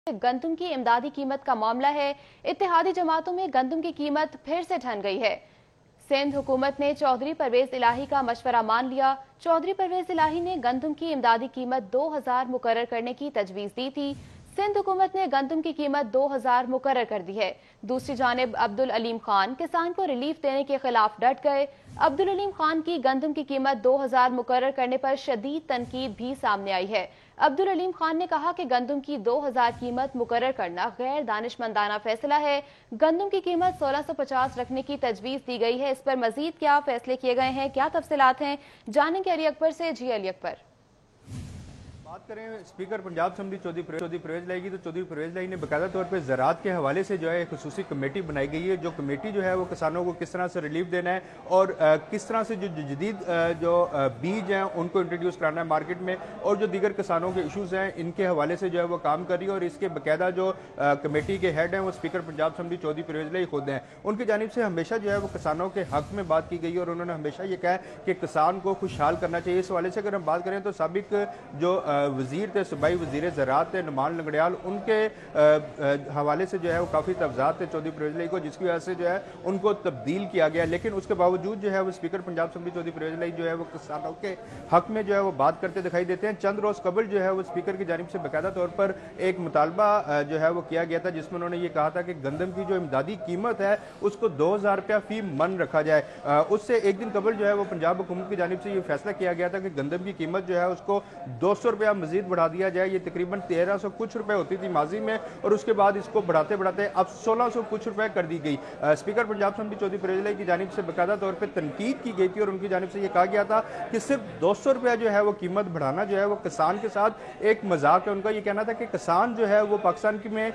गंदम की इमदादी कीमत का मामला है। इत्तेहादी जमातों में गंदम की कीमत फिर से ठन गई है। सिंध हुकूमत ने चौधरी परवेज इलाही का मशवरा मान लिया। चौधरी परवेज इलाही ने गंदम की इमदादी कीमत 2000 मुकर्रर करने की तजवीज दी थी। सिंध हुकूमत ने गंदम की कीमत 2000 मुकर्रर कर दी है। दूसरी जानिब अब्दुल अलीम खान किसान को रिलीफ देने के खिलाफ डट गए। अब्दुल अलीम खान की गंदम की कीमत 2000 मुकर्रर करने पर शदीद तनकीद भी सामने आई है। अब्दुल अलीम खान ने कहा कि गंदम की 2000 कीमत मुकर्रर करना गैर दानिशमंदाना फैसला है। गंदम की कीमत 1650 रखने की तजवीज दी गई है। इस पर मजीद क्या फैसले किए गए हैं, क्या तफसीलात हैं, जानेंगे अली अकबर से। जी अली अकबर, बात करें स्पीकर पंजाब असेंबली चौधरी परवेज इलाही की, तो चौधरी परवेज इलाही ने बाकायदा तौर पर ज़राअत के हवाले से जो है एक खसूसी कमेटी बनाई गई है। जो कमेटी जो है वो किसानों को किस तरह से रिलीफ देना है और किस तरह से जो जदीद जो बीज हैं उनको इंट्रोड्यूस कराना है मार्केट में, और जो दीगर किसानों के इशूज़ हैं इनके हवाले से जो है वो काम कर रही है। और इसके बाकायदा जो कमेटी के हेड हैं वो स्पीकर पंजाब असेंबली चौधरी परवेज इलाही खुद हैं। उनकी जानिब से हमेशा जो है वो किसानों के हक में बात की गई और उन्होंने हमेशा ये कहा कि किसान को खुशहाल करना चाहिए। इस हवाले से अगर हम बात करें तो साबिक जो वजीर थे, सूबाई वजीर ज़राअत थे नुमान लंगड़ियाल, उनके हवाले से जो है वो काफ़ी तफजात थे चौधरी परवेज इलाही को, जिसकी वजह से जो है उनको तब्दील किया गया। लेकिन उसके बावजूद जो है वो स्पीकर पंजाब असेंबली चौधरी परवेज इलाही जो है वो किसानों के हक में जो है वो बात करते दिखाई देते हैं। चंद रोज़ कबल जो है वो स्पीकर की जानिब से बाकायदा तौर पर एक मुतालबा जो है वो किया गया था, जिसमें उन्होंने ये कहा था कि गंदम की जो इमदादी कीमत है उसको 2000 रुपया फी मन रखा जाए। उससे एक दिन कबल जो है वो पंजाब हुकूमत की जानिब से ये फैसला किया गया था कि गंदम की कीमत जो है उसको 200 रुपया मजीद बढ़ा दिया जाए। ये तकरीबन 1300 कुछ रुपए होती थी माजी में, और उसके बाद इसको बढ़ाते बढ़ाते अब 1600 कुछ रुपए कर दी गई। स्पीकर पंजाब असेंबली चौधरी परवेज इलाही की जानिब से बाकायदा तौर पर तनकीद की गई थी और उनकी जानिब से ये कहा गया था कि सिर्फ 200 रुपया जो है वो कीमत बढ़ाना जो है वो किसान के साथ एक मजाक है। उनका ये कहना था कि किसान जो है वो पाकिस्तान की में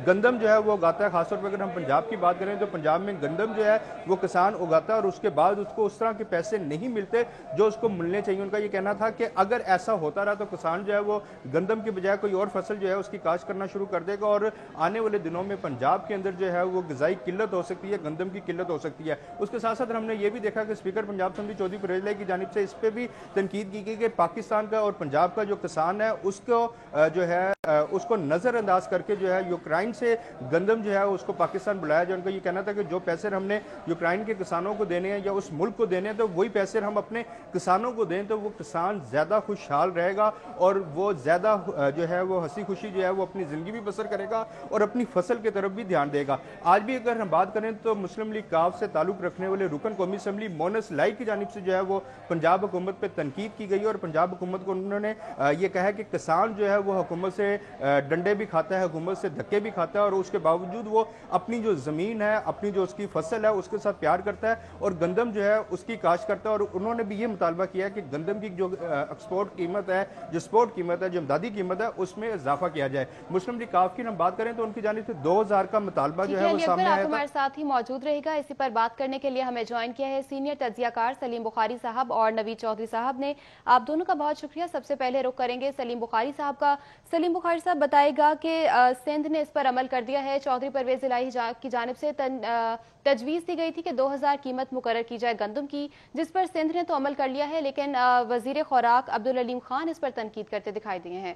गंदम जो है वो उगाता है। खासतौर पर अगर हम पंजाब की बात करें तो पंजाब में गंदम जो है वो किसान उगाता है और उसके बाद उसको उस तरह के पैसे नहीं मिलते जो उसको मिलने चाहिए। उनका ये कहना था कि अगर ऐसा होता रहा तो किसान जो है वो गंदम की बजाय कोई और फसल जो है उसकी काश्त करना शुरू कर देगा और आने वाले दिनों में पंजाब के अंदर जो है वो ग़िज़ाई किल्लत हो सकती है, गंदम की किल्लत हो सकती है। उसके साथ साथ हमने ये भी देखा कि स्पीकर पंजाब असेंबली चौधरी परवेज इलाही की जानिब से इस पर भी तनकीद की गई कि पाकिस्तान का और पंजाब का जो किसान है उसको जो है उसको नज़रअंदाज करके जो है यूक्रेन से गंदम जो है उसको पाकिस्तान बुलाया जाए। उनका ये कहना था कि जो पैसे हमने यूक्रेन के किसानों को देने हैं या उस मुल्क को देने हैं तो वही पैसे हम अपने किसानों को दें तो वो किसान ज़्यादा खुशहाल रहेगा और वो ज़्यादा जो है वो हंसी खुशी जो है वो अपनी ज़िंदगी भी बसर करेगा और अपनी फसल की तरफ भी ध्यान देगा। आज भी अगर हम बात करें तो मुस्लिम लीग काफ से ताल्लुक़ रखने वाले रुकन कौमी असम्बली मोनस लाई की जानिब से जो है वो पंजाब हुकूमत पर तनकीद की गई और पंजाब हुकूमत को उन्होंने ये कहा कि किसान जो है वो हुकूमत से डंडे भी खाता है, हुकूमत से धक्के भी खाता है और उसके बावजूद वो अपनी जो ज़मीन है, अपनी जो उसकी फसल है उसके साथ प्यार करता है और गंदम जो है उसकी काश्त करता है। और उन्होंने भी ये मुतालबा किया कि गंदम की जो एक्सपोर्ट कीमत है, जो एक्सपोर्ट कीमत है, जो इमदादी कीमत है उसमें इजाफा किया जाए। मुस्लिम लीग काफ की हम बात करें तो उनकी जानिब से 2000 का मुतालबा जो है वो सामने आया था। हमारे साथ ही मौजूद रहेगा। इसी पर बात करने के लिए हमें ज्वाइन किया है सीनियर तज्जियाकार सलीम बुखारी साहब और नवीद चौधरी साहब ने। आप दोनों का बहुत शुक्रिया। सबसे पहले रुख करेंगे सलीम बुखारी साहब का। सलीम बुखारी साहब बताएगा कि सिंध ने इस पर अमल कर दिया है। चौधरी परवेज इलाही की जानिब से तजवीज़ दी गई थी कि 2000 कीमत मुकर्रर की जाए गंदम की, जिस पर सिंध ने तो अमल कर लिया है, लेकिन वजीर खुराक अब्दुल अलीम खान इस पर तनकीद करते दिखाई दिए हैं।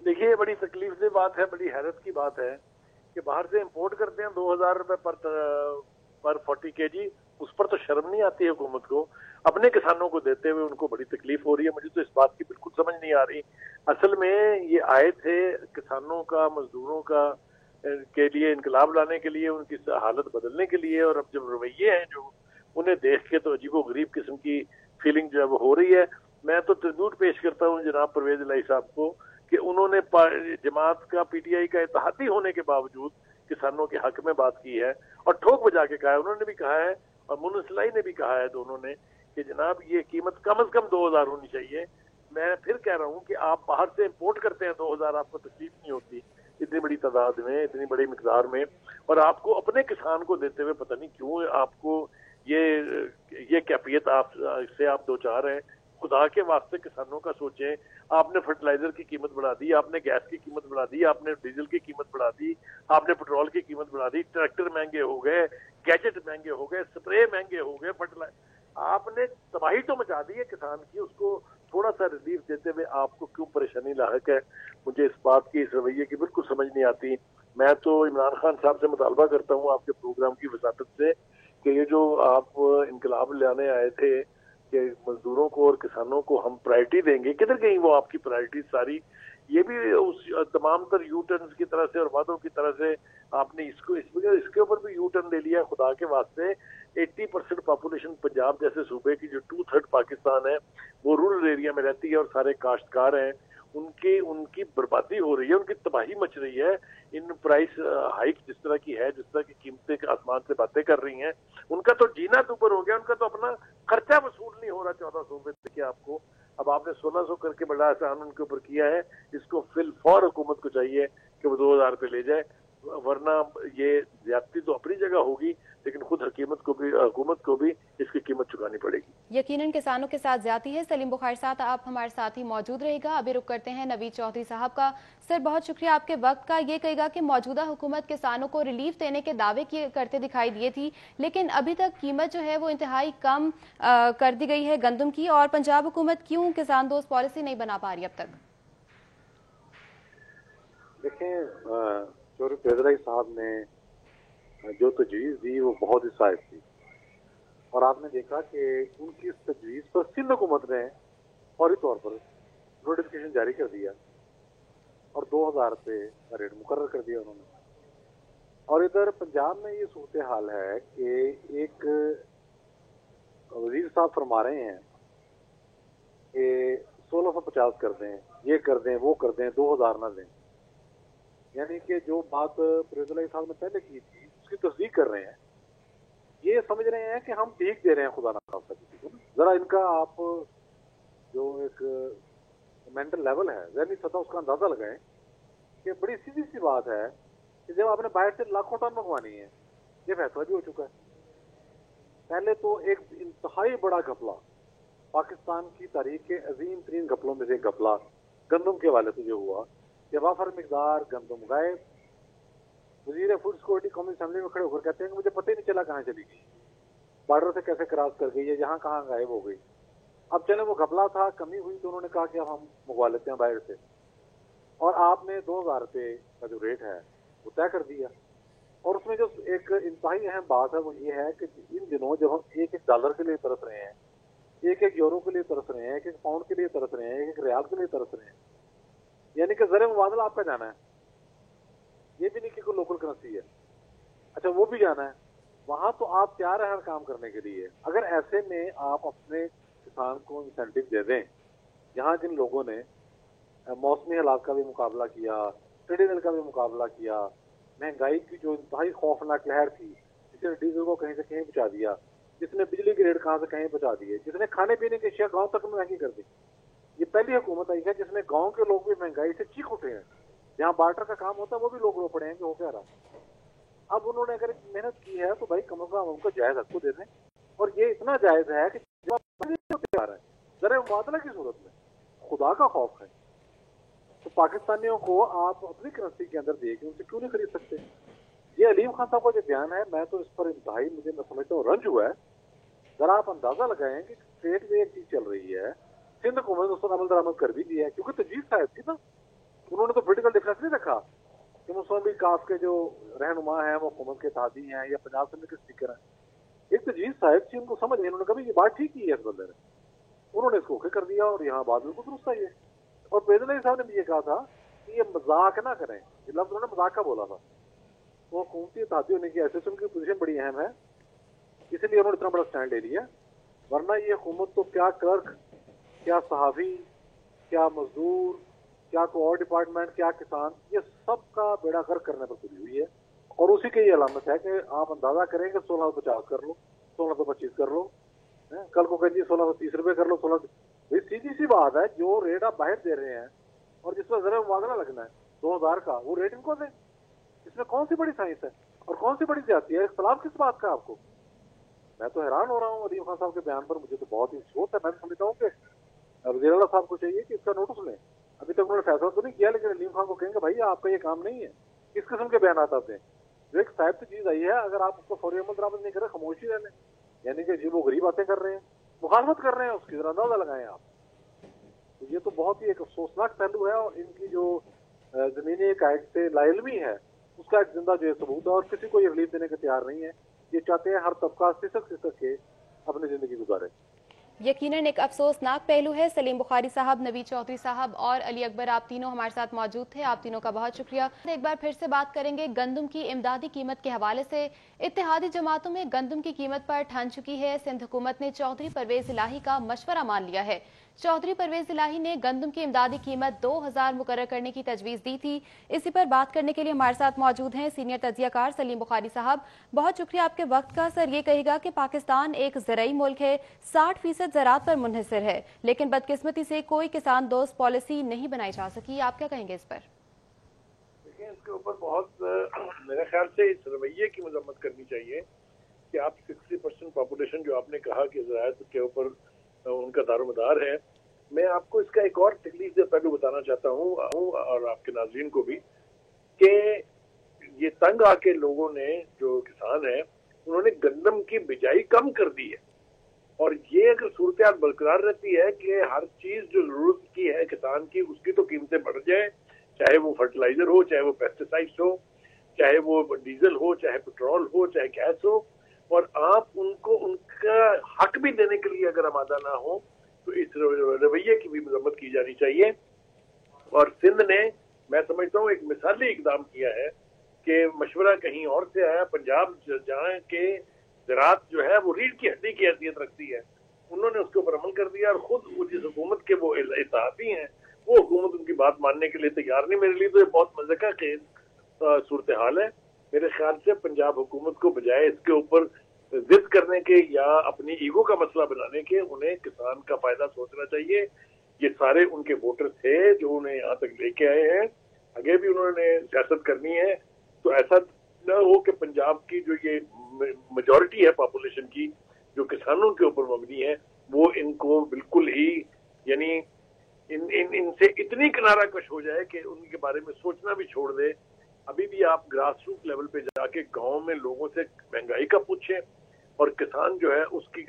देखिए, ये बड़ी तकलीफ से बात है, बड़ी हैरत की बात है कि बाहर से इंपोर्ट करते हैं 2000 रुपए पर 40 kg, उस पर तो शर्म नहीं आती है हुकूमत को। अपने किसानों को देते हुए उनको बड़ी तकलीफ हो रही है। मुझे तो इस बात की बिल्कुल समझ नहीं आ रही। असल में ये आए थे किसानों का, मजदूरों का के लिए इनकलाब लाने के लिए, उनकी हालत बदलने के लिए, और अब जब रवैये हैं जो उन्हें देख के तो अजीबो गरीब किस्म की फीलिंग जो है वो हो रही है। मैं तो ट्रिब्यूट पेश करता हूँ जनाब परवेज इलाही साहब को कि उन्होंने जमात का, पीटीआई का इत्तेहादी होने के बावजूद किसानों के हक में बात की है और ठोक बजा के कहा है। उन्होंने भी कहा है और मोनस इलाही ने भी कहा है, दोनों ने, कि जनाब ये कीमत कम से कम 2000 होनी चाहिए। मैं फिर कह रहा हूँ कि आप बाहर से इंपोर्ट करते हैं 2000, आपको तकलीफ नहीं होती इतनी बड़ी तादाद में, इतनी बड़ी मिकदार में, और आपको अपने किसान को देते हुए पता नहीं क्यों आपको ये कैफियत इससे आप दो चार हैं। खुदा के वास्ते किसानों का सोचें। आपने फर्टिलाइजर की कीमत बढ़ा दी, आपने गैस की कीमत बढ़ा दी, आपने डीजल की कीमत बढ़ा दी, आपने पेट्रोल की कीमत बढ़ा दी, ट्रैक्टर महंगे हो गए, गैजेट महंगे हो गए, स्प्रे महंगे हो गए, फर्टिलाइजर, आपने तबाही तो मचा दी है किसान की। उसको थोड़ा सा रिलीफ देते हुए आपको क्यों परेशानी लायक है, मुझे इस बात की, इस रवैये की बिल्कुल समझ नहीं आती। मैं तो इमरान खान साहब से मुतालबा करता हूँ आपके प्रोग्राम की वसातत से कि ये जो आप इनकलाब लाने आए थे कि मजदूरों को और किसानों को हम प्रायोरिटी देंगे, किधर गई वो आपकी प्रायोरिटी सारी? ये भी उस तमाम तर यू टर्न की तरह से और वादों की तरह से आपने इसके ऊपर भी यू टर्न ले लिया। खुदा के वास्ते 80% पॉपुलेशन पंजाब जैसे सूबे की, जो 2/3 पाकिस्तान है, वो रूरल एरिया में रहती है और सारे काश्तकार हैं। उनकी बर्बादी हो रही है, उनकी तबाही मच रही है। इन प्राइस हाइक जिस तरह की है, जिस तरह की कीमतें के आसमान से बातें कर रही हैं, उनका तो जीना दुबर हो गया, उनका तो अपना खर्चा वसूल नहीं हो रहा 1400 रुपए। देखिए आपको अब आपने 1600 करके बड़ा एहसान उनके ऊपर किया है। इसको फिल फौर हुकूमत को चाहिए कि वो 2000 रुपये ले जाए, वरना ये ज्यादती तो अपनी जगह होगी, लेकिन खुद हुकूमत को भी इसकी कीमत चुकानी पड़ेगी। यकीनन किसानों के साथ ज्यादती है। सलीम बुखारी साहब, आप हमारे साथ ही मौजूद रहेगा। अभी रुक करते हैं नवीद चौधरी साहब का। सर, बहुत शुक्रिया आपके वक्त का। ये कहेगा कि मौजूदा हुकूमत किसानों को रिलीफ देने के दावे करते दिखाई दिए थी, लेकिन अभी तक कीमत जो है वो इंतहाई कम कर दी गई है गंदम की, और पंजाब हुकूमत क्यों किसान दोस्त पॉलिसी नहीं बना पा रही अब तक? देखें, चौधरी फैजलाई साहब ने जो तजवीज़ दी वो बहुत ही साइब थी, और आपने देखा कि उनकी इस तजवीज़ पर सिंध हुकूमत ने फौरी तौर पर नोटिफिकेशन जारी कर दिया और 2000 रुपये का रेट मुकर्रर कर दिया उन्होंने। और इधर पंजाब में ये सूरत हाल है कि एक वजीर साहब फरमा रहे हैं कि 1650 कर दें, ये कर दें, वो कर दें, 2000 ना दें। यानी कि जो बात फैजलाई साहब ने पहले की थी उसकी तस्दीक कर रहे हैं। ये समझ रहे हैं कि हम भीख दे रहे हैं खुदा ना खास्ता किसी को। जरा इनका आप जो एक मेंटल लेवल है, ज़हनी सतह, उसका अंदाजा लगाएं कि बड़ी सीधी सी बात है कि जब आपने बाहर से लाखों टन मंगवानी है, ये फैसला भी हो चुका है। पहले तो एक इंतहाई बड़ा घपला, पाकिस्तान की तारीख के अजीम तरीन घपलों में से एक घपला गंदम के हवाले से जो हुआ कि वाफर मिकदार गंदम गायब। वजीर फूड सिक्योरिटी कौमी असेंबली में खड़े होकर कहते हैं कि मुझे पता ही नहीं चला कहाँ चली गई, बॉर्डर से कैसे क्रॉस कर गई है, जहाँ कहाँ गायब हो गई। अब चले वो घपला था, कमी हुई तो उन्होंने कहा कि अब हम मंगवा लेते हैं बाहर से, और आपने 2000 रुपये का जो रेट है वो तय कर दिया। और उसमें जो एक इंतहाई अहम बात है वो ये है कि इन दिनों जब हम एक डॉलर के लिए तरस रहे हैं, एक यूरो के लिए तरस रहे हैं, एक पाउंड के लिए तरस रहे हैं, एक रियाल के लिए तरस रहे हैं, यानी कि ज़र मुबादला आपका जाना है, ये भी नहीं कि कोई लोकल करेंसी है, अच्छा वो भी जाना है, वहां तो आप तैयार है हर काम करने के लिए। अगर ऐसे में आप अपने किसान को इंसेंटिव दे दें, यहाँ जिन लोगों ने मौसमी हालात का भी मुकाबला किया, ट्रेडिशनल का भी मुकाबला किया, महंगाई की जो इंतहाई खौफनाक लहर थी, जिसने डीजल को कहीं से कहीं पहुंचा दिया, जिसने बिजली के रेट कहाँ से कहीं पहुंचा दिए, जिसने खाने पीने की अशिया गाँव तक महंगी कर दी, ये पहली हुकूमत आई है जिसमें गांव के लोग भी महंगाई से चीख उठे हैं। जहाँ बार्टर का काम होता है वो भी लोग रो पड़े हैं कि हो क्या रहा। अब उन्होंने अगर मेहनत की है तो भाई कम से कम उनको जायज हक को दे दें, और ये इतना जायज है कि जरा मुबादला की सूरत में खुदा का खौफ है तो पाकिस्तानियों को आप अपनी करेंसी के अंदर दे के उनसे क्यों नहीं खरीद सकते। ये अलीम खान साहब का जो बयान है, मैं तो इस पर इंतहाई मुझे मैं समझता हूँ रंज हुआ है। जरा आप अंदाजा लगाएं कि स्टेट में एक चीज चल रही है, सिंध हुकूमत ने उस पर अमल दरामद कर भी दिया है, क्योंकि तजवीज़ साहब थी ना, उन्होंने तो पोलिटिकल डिफरेंस नहीं रखा कि मुस्लिम लीग काफ के जो रहनुमा हैं वो हुकूमत के साथी हैं या पंजाब असेंबली के स्पीकर हैं। एक तजवीज़ साहब थी, उनको समझ नहीं, उन्होंने कभी ये बात ठीक की है इस बंदे ने, उन्होंने इसको ओके कर दिया और यहाँ बात बिल्कुल दुरुस्त आई है। और फैजलाई साहब ने भी ये कहा था कि ये मजाक ना करें, ये लफ्ज उन्होंने मजाक का बोला था। तो हुकूमती इत्तेहादी होने की हैसियत से उनकी पोजीशन बड़ी अहम है, इसलिए उन्होंने इतना बड़ा स्टैंड ले लिया। वरना ये हुकूमत तो क्या क्लर्क, क्या सहाफ़ी, क्या मजदूर, क्या कोई और डिपार्टमेंट, क्या किसान, ये सब का बेड़ा गर्क करने पर तुली हुई है। और उसी की ये अलामत है कि आप अंदाजा करें कि 1650 कर लो, 1625 कर लो, कल को कहिए 1630 रुपये कर लो, 16। सीधी सी बात है, जो रेट आप बाहर दे रहे हैं और जिस पर जरा मुबादला लगना है 2000 का, वो रेट इनको दें। इसमें कौन सी बड़ी साइंस है और कौन सी बड़ी ज्यादती है? इख्तलाफ किस बात का आपको? मैं तो हैरान हो रहा हूँ अलीम खान साहब के बयान पर, मुझे तो बहुत ही अफसोस है। मैं समझता हूँ कि वज़ीर आला साहब को चाहिए कि इसका नोटिस लें। अभी तक उन्होंने फैसला तो नहीं किया, लेकिन अलीम खान को कहेंगे भाई आपका ये काम नहीं है, किस किस्म के बयान आते हैं। जो एक साहिब की चीज आई है, अगर आप उसको फौरी अमल दरामद नहीं कर रहे, खामोशी रह लें, यानी कि जी वो गरीब बातें कर रहे हैं, मुखालफत कर रहे हैं, उसकी जरा अंदाजा लगाएं आप। یہ تو بہت ہی ایک افسوسناک پہلو ہے، اور ان کی جو زمینی عقائد سے لا علمی ہے اس کا ایک زندہ جو ہے ثبوت ہے، اور کسی کو یہ ریلیف دینے کے تیار نہیں ہے. یہ چاہتے ہیں ہر طبقہ سسک کے اپنی زندگی گزارے. یقیناً ایک افسوسناک پہلو ہے. سلیم بخاری صاحب، نوید چودھری صاحب اور علی اکبر، آپ تینوں ہمارے ساتھ موجود تھے. آپ تینوں کا بہت شکریہ. ایک بار پھر سے بات کریں گے گندم کی امدادی قیمت کے حوالے سے. اتحادی جماعتوں میں گندم کی قیمت پر ٹھن چکی ہے. سندھ حکومت نے چودھری پرویز الہی کا مشورہ مان لیا ہے. چودھری پرویز الہی نے گندم کی امدادی قیمت 2000 مقرر کرنے کی تجویز دی تھی. اسی پر بات کرنے کے لیے ہمارے ساتھ موجود ہیں سینئر تجزیہ کار سلیم بخاری صاحب. بہت شکریہ آپ کے وقت کا. سر، یہ کہے گا کہ پاکستان ایک زرعی ملک ہے، 60% زراعت پر منحصر ہے، لیکن بدقسمتی سے کوئی کسان دوست پالیسی نہیں بنائی جا سکی. آپ کیا کہیں گے اس پر؟ دیکھیں، اس کے اوپر بہت میرے خیال سے اس رویے کی مذمت کرنی چاہیے کہ آپ 60% پاپولیشن جو آپ نے کہا کہ زراعت کے اوپر ان کا دار و مدار ہے. میں آپ کو اس کا ایک اور تکلیف دہ پہلو بتانا چاہتا ہوں اور آپ کے ناظرین کو بھی، کہ یہ تنگ آ کے لوگوں نے، جو کسان ہیں، انہوں نے گندم کی بجائی کم کر دی ہے. اور یہ اگر صورتحال برقرار رہتی ہے کہ ہر چیز جو ضرورت کی ہے کسان کی، اس کی تو قیمتیں بڑھ جائیں، چاہے وہ فرٹیلائزر ہو، چاہے وہ پیسٹیسائڈز ہو، چاہے وہ ڈیزل ہو، چاہے پیٹرول ہو، چاہے گیس ہو، اور آپ ان کو ان کا حق بھی دینے کے لیے اگر آمادہ نہ ہو تو اس رویے کی بھی مذمت کی جانی چاہیے. اور سندھ نے، میں سمجھتا ہوں، ایک مثالی اقدام کیا ہے کہ مشورہ کہیں اور سے آیا. پنجاب جہاں کے زراعت جو ہے وہ ریڑھ کی ہڈی کی حیثیت رکھتی ہے، انہوں نے اس کے اوپر عمل کر دیا، اور خود وہ جس حکومت کے وہ اتحادی ہیں وہ حکومت ان کی بات ماننے کے لیے تیار نہیں. میرے لیے تو یہ بہت مذاق خیز صورتحال ہے. میرے خیال سے پنجاب حکومت کو بجائے اس کے اوپر ضد کرنے کے یا اپنی ایگو کا مسئلہ بنانے کے، انہیں کسان کا فائدہ سوچنا چاہیے. یہ سارے ان کے ووٹر تھے جو انہیں یہاں تک لے کے آئے ہیں، آگے بھی انہوں نے سیاست کرنی ہے. تو ایسا نہ ہو کہ پنجاب کی جو یہ میجورٹی ہے پاپولیشن کی، جو کسانوں کے اوپر مبنی ہے، وہ ان کو بالکل ہی، یعنی ان سے اتنی کنارہ کش ہو جائے کہ ان کے بارے میں سوچنا بھی چھوڑ دے. ابھی بھی آپ گراس روٹ لیول پہ جا کے گاؤں میں لوگوں سے مہنگائی کا پوچھیں، اور کسان جو ہے اس کی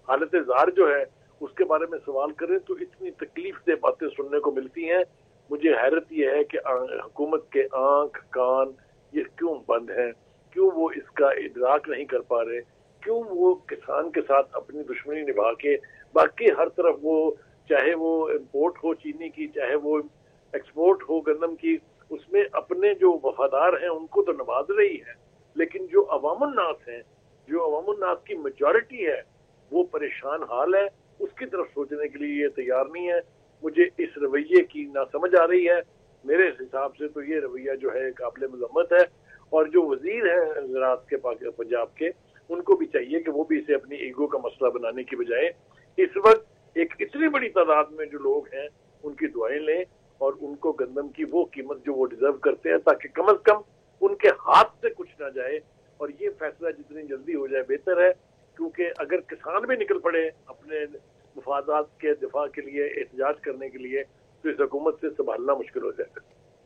حالت زار جو ہے اس کے بارے میں سوال کریں، تو اتنی تکلیف دہ باتیں سننے کو ملتی ہیں. مجھے حیرت یہ ہے کہ حکومت کے آنکھ کان یہ کیوں بند ہیں، کیوں وہ اس کا ادراک نہیں کر پا رہے، کیوں وہ کسان کے ساتھ اپنی دشمنی نبھا کے باقی ہر طرف وہ، چاہے وہ امپورٹ ہو چینی کی، چاہے وہ ایکسپورٹ ہو گندم کی، اس میں اپنے جو وفادار ہیں ان کو تو نواز رہی ہے، لیکن جو عوام الناس ہیں، جو عوام الناس کی میجورٹی ہے، وہ پریشان حال ہے. اس کی طرف سوچنے کے لیے یہ تیار نہیں ہے. مجھے اس رویے کی نہ سمجھ آ رہی ہے. میرے حساب سے تو یہ رویہ جو ہے قابل مذمت ہے. اور جو وزیر ہیں زراعت کے پنجاب کے، ان کو بھی چاہیے کہ وہ بھی اسے اپنی ایگو کا مسئلہ بنانے کی بجائے اس وقت ایک اتنی بڑی تعداد میں جو لوگ ہیں ان کی دعائیں لیں، اور ان کو گندم کی وہ قیمت جو وہ ڈیزرو کرتے ہیں، تاکہ کم از کم ان کے ہاتھ سے کچھ نہ جائے. اور یہ فیصلہ جتنی جلدی ہو جائے بہتر ہے، کیونکہ اگر کسان بھی نکل پڑے اپنے مفادات کے دفاع کے لیے، احتجاج کرنے کے لیے، تو اس حکومت سے سنبھالنا مشکل ہو جائے گا.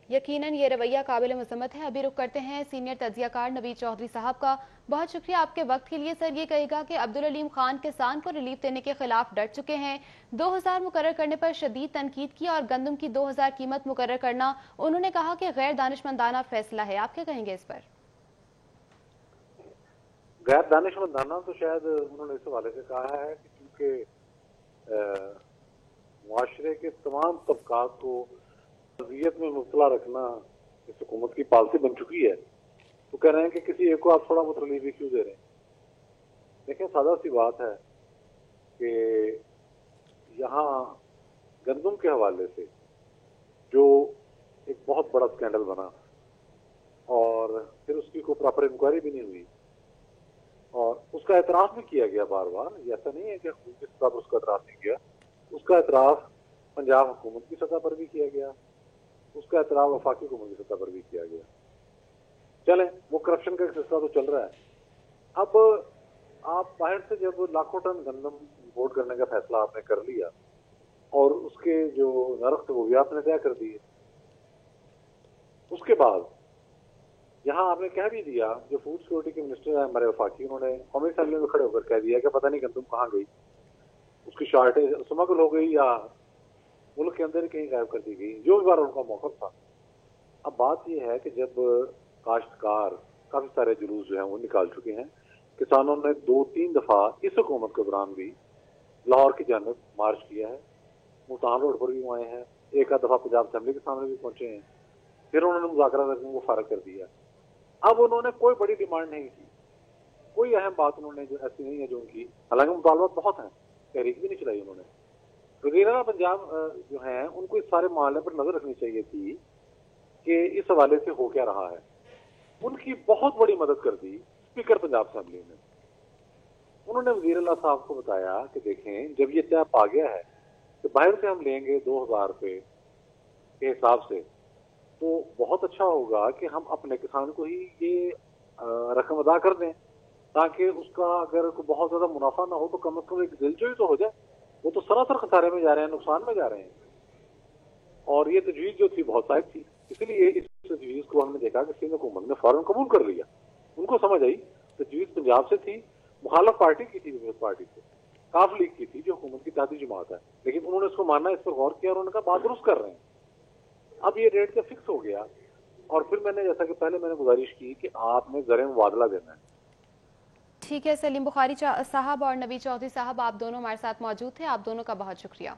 یقیناً یہ رویہ قابل مذمت ہے. ابھی رخ کرتے ہیں سینئر تجزیہ کار نوید چودھری صاحب کا. بہت شکریہ آپ کے وقت کے لیے. سر، یہ کہے گا کہ عبدالعلیم خان کسان کو ریلیف دینے کے خلاف ڈٹ چکے ہیں. 2000 مقرر کرنے پر شدید تنقید کی، اور گندم کی 2000 قیمت مقرر کرنا انہوں نے کہا کہ غیر دانشمندانہ فیصلہ ہے. آپ کیا کہیں گے اس پر؟ غیر دانشمندانہ تو شاید انہوں نے اس حوالے سے کہا ہے کہ کیونکہ معاشرے کے تمام طبقات کو اذیت میں مبتلا رکھنا اس حکومت کی پالیسی بن چکی ہے، تو کہہ رہے ہیں کہ کسی ایک کو آپ تھوڑا بہت ریلیف بھی کیوں دے رہے ہیں. دیکھیں، سادہ سی بات ہے کہ یہاں گندم کے حوالے سے جو ایک بہت بڑا سکینڈل بنا، اور پھر اس کی کوئی پراپر انکوائری بھی نہیں ہوئی، اور اس کا اعتراف بھی کیا گیا بار بار. یہ ایسا نہیں ہے کہ حکومت کی سطح پر اس کا اعتراف نہیں کیا، اس کا اعتراف پنجاب حکومت کی سطح پر بھی کیا گیا، اس کا اعتراف وفاقی حکومت کی سطح پر بھی کیا گیا. چلیں، وہ کرپشن کا ایک سلسلہ تو چل رہا ہے. اب آپ باہر سے جب لاکھوں ٹن گندم امپورٹ کرنے کا فیصلہ آپ نے کر لیا، اور اس کے جو نرخ تھے وہ بھی آپ نے طے کر دیے، اس کے بعد یہاں آپ نے کہہ بھی دیا، جو فوڈ سیکورٹی کے منسٹر ہیں ہمارے وفاقی، انہوں نے قومی اسمبلی میں کھڑے ہو کر کہہ دیا کہ پتہ نہیں گندم کہاں گئی، اس کی شارٹیج اسمگل ہو گئی یا मुल्क के अंदर ही कहीं गायब कर दी गई, जो भी बार उनका मौक़िफ़ था। अब बात यह है कि जब काश्तकार काफ़ी सारे जुलूस जो हैं वो निकाल चुके हैं, किसानों ने 2-3 दफ़ा इस हुकूमत के दौरान भी लाहौर की जानिब मार्च किया है, मुल्तान रोड पर भी आए हैं, एक आध दफ़ा पंजाब असेंबली के सामने भी पहुंचे हैं, फिर उन्होंने मुज़ाकरा करके उनको फारग कर दिया। अब उन्होंने कोई बड़ी डिमांड नहीं की, कोई अहम बात उन्होंने जो ऐसी नहीं है जो उनकी, हालांकि मुतालबात बहुत हैं, तहरीक भी नहीं चलाई उन्होंने। वज़ीर-ए-आला पंजाब जो हैं उनको इस सारे मामले पर नजर रखनी चाहिए थी कि इस हवाले से हो क्या रहा है। उनकी बहुत बड़ी मदद कर दी स्पीकर पंजाब असेंबली ने। उन्होंने वज़ीर-ए-आला साहब को बताया कि देखें, जब ये तय आ गया है कि बाहर से हम लेंगे 2000 रुपये के हिसाब से, तो बहुत अच्छा होगा कि हम अपने किसान को ही ये रकम अदा कर दें, ताकि उसका अगर बहुत ज्यादा मुनाफा ना हो तो कम से कम एक दिलजोई तो हो जाए। वो तो सरासर खसारे में जा रहे हैं, नुकसान में जा रहे हैं। और ये तजवीज जो थी बहुत साइड थी, इसलिए इस तजवीज को हमने देखा कि सिंध हुकूमत ने फौरन कबूल कर लिया। उनको समझ आई तजवीज पंजाब से थी, मुखालफ पार्टी की थी, पीपल्स पार्टी से, काफ लीग की थी जो हुकूमत की ताती जमात है, लेकिन उन्होंने इसको माना, इस पर गौर किया और उन्होंने कहा बात दुरुस्त कर रहे हैं। अब ये रेट का फिक्स हो गया और फिर मैंने, जैसा कि पहले मैंने गुजारिश की कि आपने ज़र मुबादला देना है। ठीक है, सलीम बुखारी साहब और नवीद चौधरी साहब, आप दोनों हमारे साथ मौजूद थे, आप दोनों का बहुत शुक्रिया।